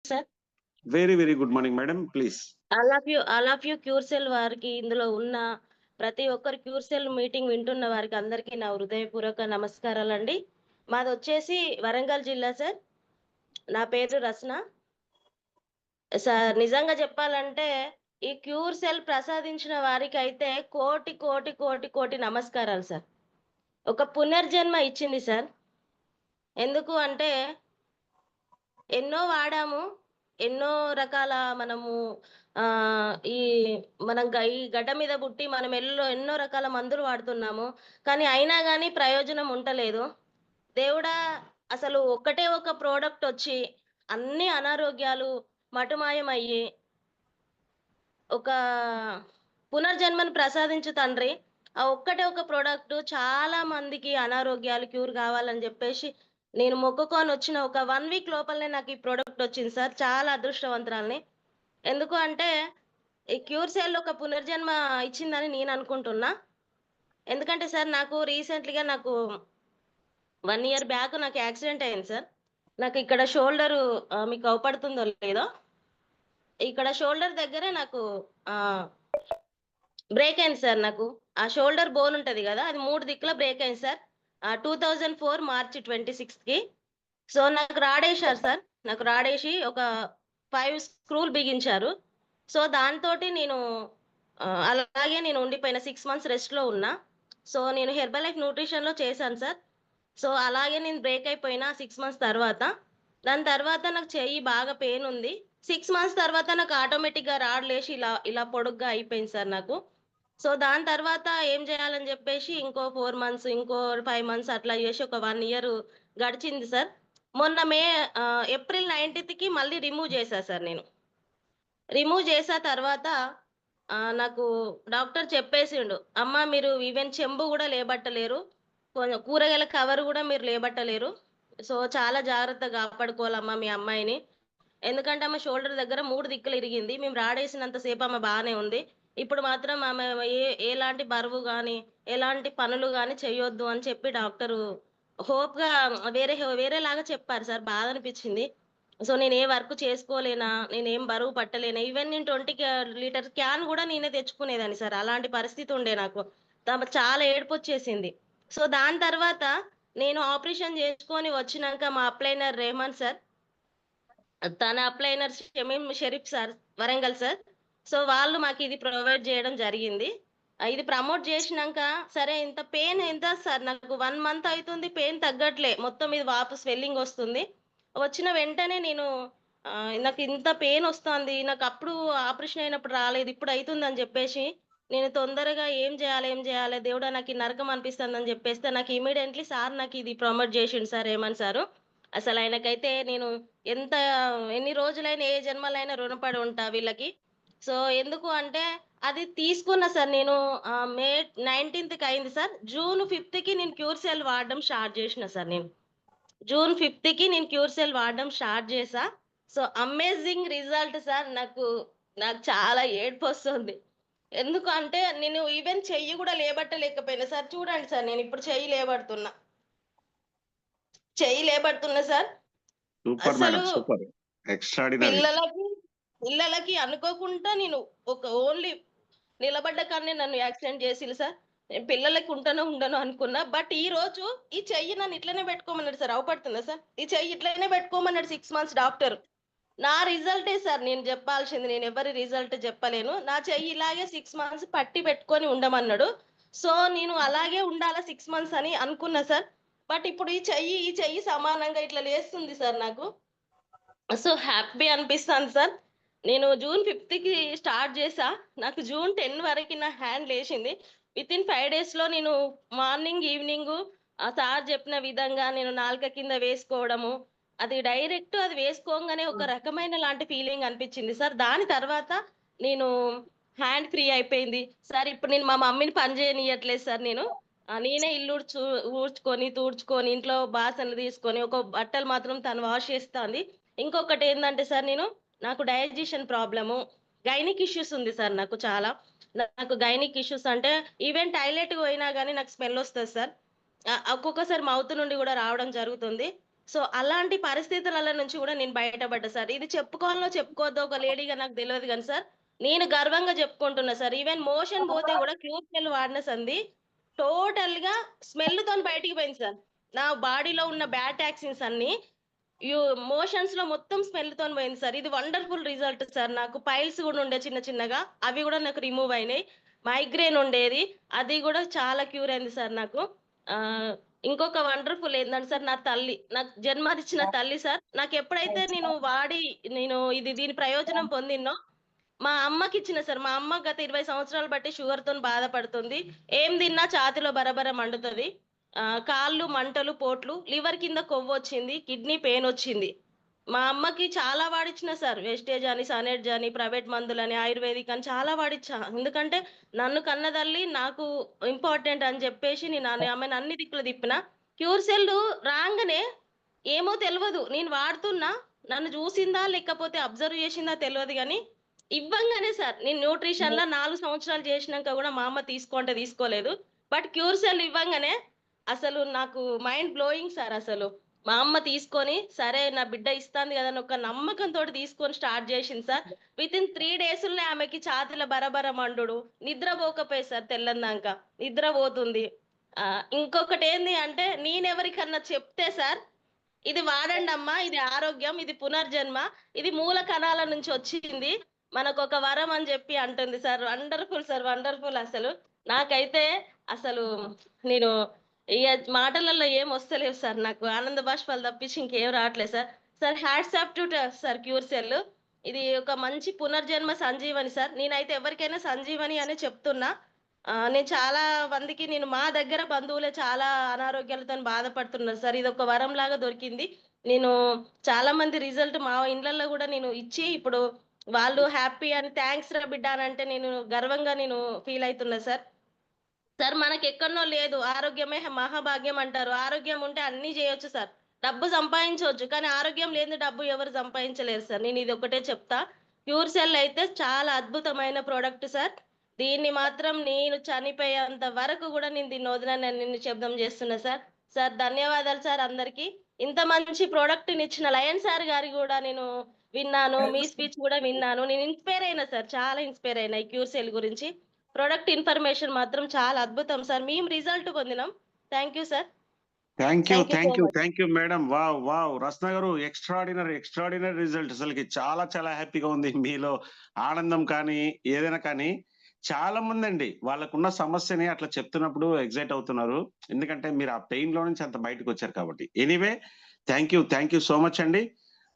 Sir. Very good morning madam, please. All of you క్యూర్సెల్ వారికి, ఇందులో ఉన్న ప్రతి ఒక్కరు క్యూర్సెల్ మీటింగ్ వింటున్న వారికి అందరికీ నా హృదయపూర్వక నమస్కారాలండి. మాదొచ్చేసి వరంగల్ జిల్లా సార్. నా పేరు రస్నా. సార్ నిజంగా చెప్పాలంటే ఈ క్యూర్సెల్ ప్రసాదించిన వారికైతే కోటి కోటి కోటి కోటి నమస్కారాలు సార్. ఒక పునర్జన్మ ఇచ్చింది సార్. ఎందుకు అంటే ఎన్నో వాడాము. ఎన్నో రకాల మనము ఈ ఈ గడ్డ మీద పుట్టి మనం ఎన్నో రకాల మందులు వాడుతున్నాము. కానీ అయినా గాని ప్రయోజనం ఉంటలేదు. దేవుడా, అసలు ఒక్కటే ఒక ప్రోడక్ట్ ఒచ్చి అన్ని అనారోగ్యాలు మటుమాయమయ్యి ఒక పునర్జన్మను ప్రసాదించు తండ్రి. ఆ ఒక్కటే ఒక ప్రోడక్ట్ చాలా మందికి అనారోగ్యాలు క్యూర్ కావాలని చెప్పేసి నేను మొక్కుకొనొచ్చిన ఒక 1 వీక్ లోపలనే నాకు ఈ ప్రోడక్ట్ వచ్చింది సార్. చాలా అదృష్టవంతురాలిని. ఎందుకు అంటే ఈ క్యూర్ సెల్ ఒక పునర్జన్మ ఇచ్చిందని నేను అనుకుంటున్నా. ఎందుకంటే సార్ నాకు రీసెంట్‌లీగా 1 ఇయర్ బ్యాక్ నాకు యాక్సిడెంట్ అయింది సార్. నాకు ఇక్కడ షోల్డరు మీకు అవుపడుతుందో లేదో, ఇక్కడ షోల్డర్ దగ్గర నాకు ఆహ్, బ్రేక్ అయింది సార్ నాకు. ఆ షోల్డర్ బోన్ ఉంటది గదా! అది 3 దిక్కుల బ్రేక్ అయింది సార్. 2004 మార్చ్ 26కి. సో, నాకు రాడేశారు సార్. నాకు రాడేసి ఒక 5 స్క్రూలు బిగించారు. సో, దాంతోటి నేను అలాగే నేను ఉండిపోయిన 6 మంత్స్ రెస్ట్‌లో ఉన్నా. సో, నేను హెర్బల్ లైఫ్ న్యూట్రిషన్‌లో చేశాను సార్. సో, అలాగే నేను బ్రేక్ అయిపోయిన 6 మంత్స్ తర్వాత. దాని తర్వాత నాకు చెయ్యి బాగా పెయిన్ ఉంది. 6 మంత్స్ తర్వాత నాకు ఆటోమేటిక్‌గా రాడ్ లేసి ఇలా పొడుగ్గా అయిపోయింది సార్ నాకు. సో, దాని తర్వాత ఏం జేయాలని జెప్పేసి ఇంకో 4 మంత్స్, ఇంకో 5 మంత్స్ అట్లా జేసి ఒక 1 ఇయర్ గడిచింది సార్. మొన్న ఏప్రిల్ 19థ్‌కి మళ్ళీ రిమూవ్ జేశా సార్ నేను. రిమూవ్ జేశా తర్వాత నాకు డాక్టర్ చెప్పేసిండు, "అమ్మ, మీరు ఈవెన్ చెంబు గూడా లేబట్టలేరు. కూరగాయల కవర్ గూడా మీరు లేబట్టలేరు. సో, చాలా జాగ్రత్తగా కాపాడుకోవాలమ్మా మీ అమ్మాయిని. ఎందుకంటే ఆమె షోల్డర్ దగ్గర 3 దిక్కులు ఇరిగింది. మేము రాడేసినంత సేపు ఆమె బానే ఉంది. ఇప్పుడు మాత్రం ఆమె ఎలాంటి బరువు గాని, ఎలాంటి పనులు గాని చెయ్యొద్దు" అని చెప్పి డాక్టరు హోప్‌గా వేరేలాగా చెప్పారు సార్. బాధనిపిచ్చింది. సో, నేను ఏ వర్క్ చేసుకోలేనా? నేనేం బరువు పట్టలేనా? ఈవెన్ నేను 20 లీటర్ క్యాన్ గూడా నేనే తెచ్చుకునేదాన్ని సార్. అలాంటి పరిస్థితి ఉండే నాకు. చాలా ఏడుపొచ్చేసింది. సో, దాని తర్వాత నేను ఆపరేషన్ జేసుకొని వచ్చినంక మా అప్లైనర్ రెహమాన్ సార్, తన అప్లైనర్ Sharif sir, Warangal sir. So, వాళ్ళు మాకిది ప్రొవైడ్ జేయడం జరిగింది. ఇది ప్రమోట్ జేసినంక సరే, ఇంత పెయిన్ ఎంత సార్, నాకు 1 మంత్ అయితుంది పెయిన్ తగ్గట్లే. మొత్తం మీద వాపు స్వెల్లింగ్ ఒస్తుంది. వచ్చిన వెంటనే నేను నాకింత పెయినొస్తాంది. నాకప్పుడు ఆపరేషన్ అయినప్పుడు రాలేదు. ఇప్పుడు అయితుందని జెప్పేసి నేను తొందరగా ఏం జేయాలే దేవుడా, నాకు ఈ నరకం అనిపిస్తందని జెప్పేస్తే నాకు ఇమ్మీడియేట్‌లీ సార్ నాకిది ప్రమోట్ జేషిండు సార్, రేమంత్ సారు. అసలాయనకైతే నేను ఎంత ఎన్ని రోజులైనా, ఏ జన్మలైనా రుణపడి ఉంటా వీళ్ళకి. సో, ఎందుకు అంటే అది తీసుకున్నా సార్ నేను. మే 19థ్‌కి అయింది సార్. జూన్ 5థ్‌కి నేను క్యూర్సెల్ వాడడం స్టార్ట్ జేషినా సార్ నేను. జూన్ 5థ్‌కి నేను క్యూర్సెల్ వాడడం స్టార్ట్ జేశా. So, amazing result sir. నాకు చాలా ఏడుపొస్తుంది. ఎందుకు అంటే నేను ఈవెన్ చెయ్యి గూడా లేబట్టలేకపోయినా సార్. చూడండి సార్, నేనిప్పుడు చెయ్యి లేబడుతున్నా సార్. సూపర్ అసలు మేడం, సూపర్. ఎక్స్ట్రార్డినరీ. పిల్లలకి పిల్లలకి అనుకోకుండా నేను ఒక ఓన్లీ నిలబడ్డ కాడనే నన్ను యాక్సిడెంట్ చేసిర్రు సార్. నేను పిల్లలకి ఉంటానో, ఉండనో అనుకున్నా. బట్ ఈరోజు ఈ చెయ్యి నన్ను ఇట్లనే పెట్టుకోమన్నాడు సార్. అవుపడుతుందా సార్? ఈ చెయ్యి ఇట్లనే పెట్టుకోమన్నాడు 6 మంత్స్ డాక్టరు. నా రిజల్టే సార్ నేను జెప్పాల్సింది. నేనెవ్వరి రిజల్ట్ జెప్పలేను. నా చెయ్యి ఇలాగే 6 మంత్స్ పట్టి పెట్టుకొని ఉండమన్నాడు. సో, నేను అలాగే ఉండాలా 6 మంత్స్ అని అనుకున్నా సార్. బట్ ఇప్పుడు ఈ చెయ్యి సమానంగా ఇట్లా లేస్తుంది సార్ నాకు. సో, హ్యాపీ అనిపిస్తాంది సార్. నేను జూన్ 5థ్‌కి స్టార్ట్ జేశా. నాకు జూన్ 10 వరకి నా హ్యాండ్ లేచింది. వితిన్ 5 డేస్‌లో నేను మార్నింగ్, ఈవినింగు సార్ జెప్పిన విధంగా నేను నాలుక కింద వేసుకోవడము, అది వేసుకోంగానే ఒక రకమైన లాంటి ఫీలింగ్ అనిపిచ్చింది సార్. దాని తర్వాత నేను హ్యాండ్ ఫ్రీ అయిపోయింది. సార్, ఇప్పుడు నేను మా మమ్మీని పని జేయనియ్యట్లేదు సార్ నేను. నేనే ఊడ్చుకొని, తూడ్చుకొని, ఇంట్లో బాసనలు తీసుకొని, ఒక బట్టలు మాత్రం తను వాష్ చేస్తాంది. ఇంకొకటేందంటే సార్, నాకు డైజెషన్ ప్రాబ్లము, గైనిక్ ఇష్యూస్ ఉంది సార్ నాకు చాలా. నాకు గైనిక్ ఇష్యూస్ అంటే ఈవెన్ టాయిలెట్‌కి పోయినా గాని నాకు స్మెల్ ఒస్తది సార్. ఒక్కొక్కసారి మౌత్ నుండి గూడా రావడం జరుగుతుంది. సో అలాంటి పరిస్థితుల నుంచి కూడా నేను బయటపడ్డా సార్. ఇది చెప్పుకోవాలో చెప్పుకోవద్దో ఒక లేడీగా నాకు తెలవదు గానీ సార్, నేను గర్వంగా చెప్పుకుంటున్నా సార్. ఈవెన్ మోషన్ పోతే కూడా క్యూర్సెల్ వాడిన సంది టోటల్‌గా స్మెల్‌తోని బయటికి పోయింది సార్. నా బాడీలో ఉన్న బ్యాడ్ టాక్సిన్స్ అన్నీ యు మోషన్స్‌లో మొత్తం స్మెల్‌తోని పోయింది సార్. ఇది వండర్‌ఫుల్ రిజల్ట్ సార్. నాకు పైల్స్ గూడా ఉండే చిన్న చిన్నగా. అవి గూడా నాకు రిమూవ్ అయినాయి. మైగ్రేన్ ఉండేది. అది గూడా చాలా క్యూర్ అయింది సార్ నాకు. ఇంకొక వండర్‌ఫుల్ ఏందంటే సార్ నా తల్లి. నాకు జన్మనిచ్చిన తల్లి సార్. నాకెప్పుడైతే నేను దీని ప్రయోజనం పొందినో మా అమ్మకిచ్చిన సార్. మా అమ్మ గత 20 సంవత్సరాలు బట్టి షుగర్‌తోని బాధపడుతుంది. ఏం తిన్నా ఛాతీలో బరబర మండుతది. కాళ్ళు మంటలు, పోట్లు, లివర్ కింద కొవ్వొచ్చింది, కిడ్నీ పెయినొచ్చింది. మా అమ్మకి చాలా వాడిచ్చిన సార్. వెస్టేజ్ అని, సనెడ్జ్ అని, ప్రైవేట్ మందులని, ఆయుర్వేదిక్ అని చాలా వాడిచ్చా. ఎందుకంటే నన్ను కన్న తల్లి నాకు ఇంపార్టెంట్ అని జెప్పేసి నేను ఆమెను అన్ని దిక్కులు తిప్పిన. క్యూర్సెల్ రాంగానే ఏమో తెలవదు. నేను వాడుతున్నా. నన్ను జూసిందా లేకపోతే అబ్జర్వ్ చేసిందా తెలవదు గానీ, ఇవ్వంగానే సార్ నేను న్యూట్రిషన్‌ల 4 సంవత్సరాలు చేసినంక గూడా మా అమ్మ తీసుకో అంటే తీసుకోలేదు. బట్ క్యూర్సెల్ ఇవ్వంగానే అసలు నాకు మైండ్ బ్లోయింగ్ సార్ అసలు. మా అమ్మ తీసుకొని, సరే నా బిడ్డ ఇస్తాంది గదా! అని ఒక నమ్మకంతోటి తీసుకొని స్టార్ట్ జేసింది సార్. వితిన్ 3 డేస్‌లనే ఆమెకి ఛాతీలో బరబర మండుడు, నిద్రపోకపోయేది సార్ తెల్లందాంక. నిద్ర పోతుంది. ఇంకొకటేంది అంటే నేనెవరికన్నా చెప్తే సార్, ఇది వాడండమ్మా, ఇది ఆరోగ్యం, ఇది పునర్జన్మ, ఇది మూల కణాల నుంచి వచ్చింది. మనకొక వరం అని జెప్పి అంటుంది సార్. Wonderful sir. వండర్‌ఫుల్ అసలు. నాకైతే అసలు నేను ఇగ మాటలలో ఏం వస్తలేవు సార్ నాకు. ఆనంద బాష్పాలు తప్పించి ఇంకేం రావట్లేదు sir. Sir hats off to sir క్యూర్సెల్. ఇది ఒక మంచి పునర్జన్మ సంజీవని సార్. నేనైతే ఎవరికైనా సంజీవని అనే చెప్తున్నా. నేను చాలా మందికి మా దగ్గర బంధువులే చాలా అనారోగ్యాలతోని బాధపడుతున్నారు సార్. ఇదొక వరంలాగా దొరికింది. నేను చాలా మంది రిజల్ట్ మా ఇండ్లల్లో గూడా నేను ఇచ్చి ఇప్పుడు వాళ్ళు హ్యాపీ అని థాంక్స్ రా బిడ్డ అనంటే నేను గర్వంగా ఫీల్ అయితున్నా సార్. సార్ మనకెక్కడనో లేదు. ఆరోగ్యమే మహాభాగ్యం అంటారు. ఆరోగ్యం ఉంటే అన్నీ జేయొచ్చు సార్. డబ్బు సంపాదించొచ్చు. కానీ ఆరోగ్యం లేనిదే డబ్బు ఎవరు సంపాదించలేరు సార్. నేనిదొక్కటే చెప్తా. ప్యూర్‌సెల్ అయితే చాలా అద్భుతమైన ప్రొడక్ట్ సార్. దీన్ని మాత్రం నేను చనిపోయేంత వరకు గూడా నేను దీన్ని వదలనని నిశ్శబ్దం జేస్తున్నా సార్. సార్ ధన్యవాదాలు సార్ అందరికి. ఇంత మంచి ప్రొడక్ట్‌నిచ్చిన లయన్ సార్ గారి గూడా నేను విన్నాను. మీ స్పీచ్ గూడా విన్నాను. నేను ఇన్‌స్పైర్ అయినా సార్. చాలా ఇన్‌స్పైర్ అయినా ఈ క్యూర్సెల్ గురించి. ప్రొడక్ట్ ఇన్ఫర్మేషన్ మాత్రం చాలా అద్భుతం సార్. మేము రిజల్ట్ పొందినాం. Thank you sir. Thank you. Thank you so thank you. Much. Thank you madam. Wow! Wow! Ratna గారు ఎక్స్ట్రార్డినరీ రిజల్ట్. అసలకి చాలా హ్యాపీగా ఉంది. మీలో ఆనందం కానీ, ఏదైనా కానీ చాలా మందండి వాళ్ళకున్న సమస్యని అట్లా చెప్తున్నప్పుడు ఎక్సైట్ అవుతున్నారు. ఎందుకంటే మీరు ఆ పెయిన్‌లో నుంచి అంత బయటకొచ్చారు కాబట్టి. Anyway thank you so much అండి.